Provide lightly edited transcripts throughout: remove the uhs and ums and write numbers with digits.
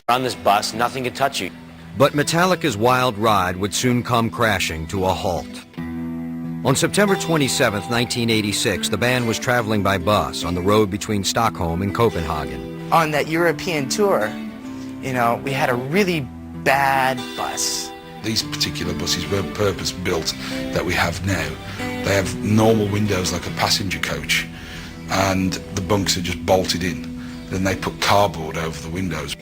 On this bus, nothing could touch you. But Metallica's wild ride would soon come crashing to a halt. On September 27, 1986, the band was traveling by bus on the road between Stockholm and Copenhagen. On that European tour, you know, we had a really bad bus. These particular buses weren't purpose-built that we have now. They have normal windows like a passenger coach, and the bunks are just bolted in. Then they put cardboard over the windows.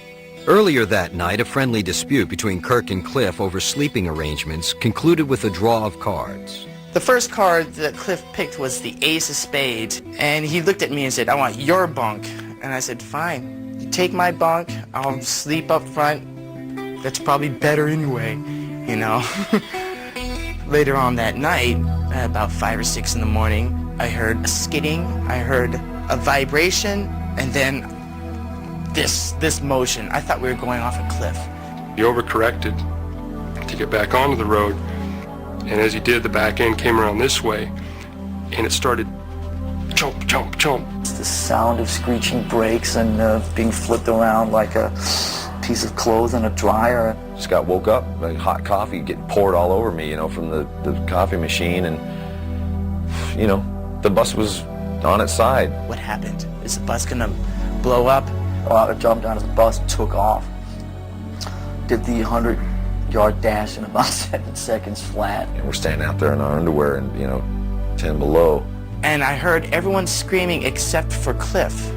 Earlier that night, a friendly dispute between Kirk and Cliff over sleeping arrangements concluded with a draw of cards. The first card that Cliff picked was the ace of spades, and he looked at me and said, "I want your bunk." And I said, "Fine, you take my bunk, I'll sleep up front. That's probably better anyway, you know." Later on that night, at about 5 or 6 in the morning, I heard a skidding, I heard a vibration, and then this motion. I thought we were going off a cliff. He overcorrected to get back onto the road, and as he did, the back end came around this way, and it started chomp, chomp, chomp. It's the sound of screeching brakes and being flipped around like a piece of clothes in a dryer. Just got woke up, like hot coffee getting poured all over me, you know, from the coffee machine, and, you know, the bus was on its side. What happened? Is the bus gonna blow up? Well, I jumped out of the bus, took off, did the 100-yard dash in about 7 seconds flat. And we're standing out there in our underwear and, you know, 10 below. And I heard everyone screaming except for Cliff.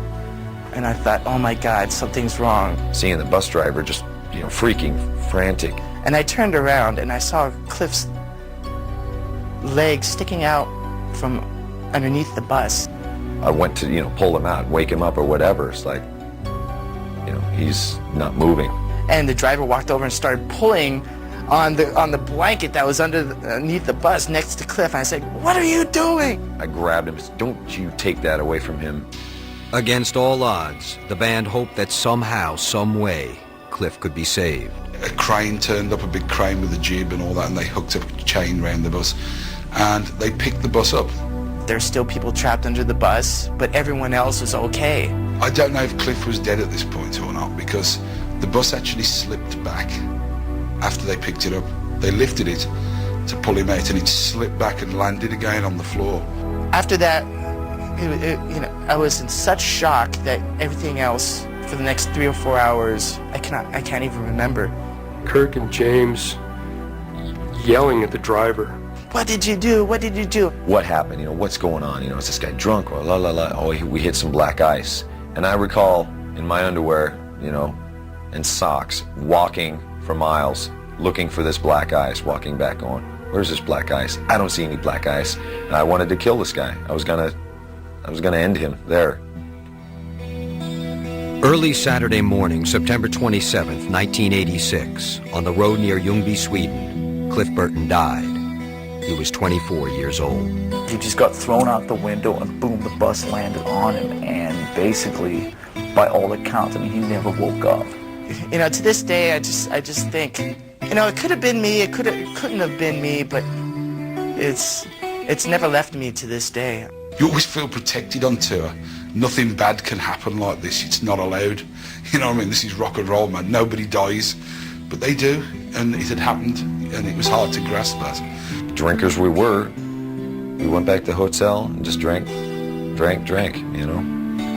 And I thought, oh my God, something's wrong. Seeing the bus driver just, you know, freaking, frantic. And I turned around and I saw Cliff's legs sticking out from underneath the bus. I went to, you know, pull him out, wake him up or whatever. It's like, you know, he's not moving. And the driver walked over and started pulling on the blanket that was underneath the bus next to Cliff. And I said, "What are you doing?" I grabbed him and said, "Don't you take that away from him." Against all odds, the band hoped that somehow, some way, Cliff could be saved. A crane turned up, a big crane with a jib and all that, and they hooked a chain around the bus, and they picked the bus up. There's still people trapped under the bus, but everyone else was okay. I don't know if Cliff was dead at this point or not, because the bus actually slipped back after they picked it up. They lifted it to pull him out, and it slipped back and landed again on the floor. After that, you know, I was in such shock that everything else for the next 3 or 4 hours, I can't even remember. Kirk and James yelling at the driver. "What did you do? What did you do?" What happened? You know, what's going on? You know, is this guy drunk or la la la? Oh, we hit some black ice. And I recall in my underwear, you know, and socks, walking for miles, looking for this black ice, walking back on. Where's this black ice? I don't see any black ice. And I wanted to kill this guy. I was gonna end him there. Early Saturday morning, September 27, 1986, on the road near Ljungby, Sweden, Cliff Burton died. He was 24 years old. He just got thrown out the window and boom, the bus landed on him. And basically, by all accounts, I mean, he never woke up. You know, to this day, I just think, you know, it could have been me, it couldn't have been me, but it's never left me to this day. You always feel protected on tour. Nothing bad can happen like this. It's not allowed. You know what I mean? This is rock and roll, man. Nobody dies. But they do, and it had happened, and it was hard to grasp that. Drinkers we were. We went back to the hotel and just drank, you know.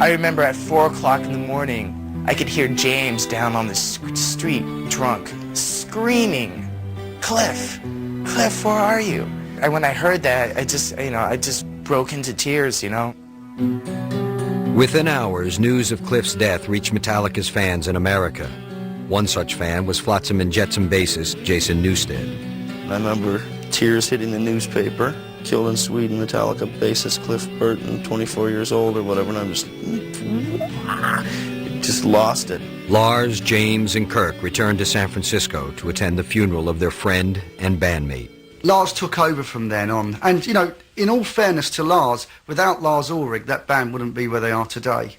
I remember at 4 o'clock in the morning, I could hear James down on the street, drunk, screaming, "Cliff, Cliff, where are you?" And when I heard that, I just broke into tears, you know. Within hours, news of Cliff's death reached Metallica's fans in America. One such fan was Flotsam and Jetsam bassist Jason Newsted. I remember tears hitting the newspaper. Killed in Sweden, Metallica bassist Cliff Burton, 24 years old or whatever, and I'm just lost it. Lars, James, and Kirk returned to San Francisco to attend the funeral of their friend and bandmate. Lars took over from then on, and, you know, in all fairness to Lars, without Lars Ulrich, that band wouldn't be where they are today.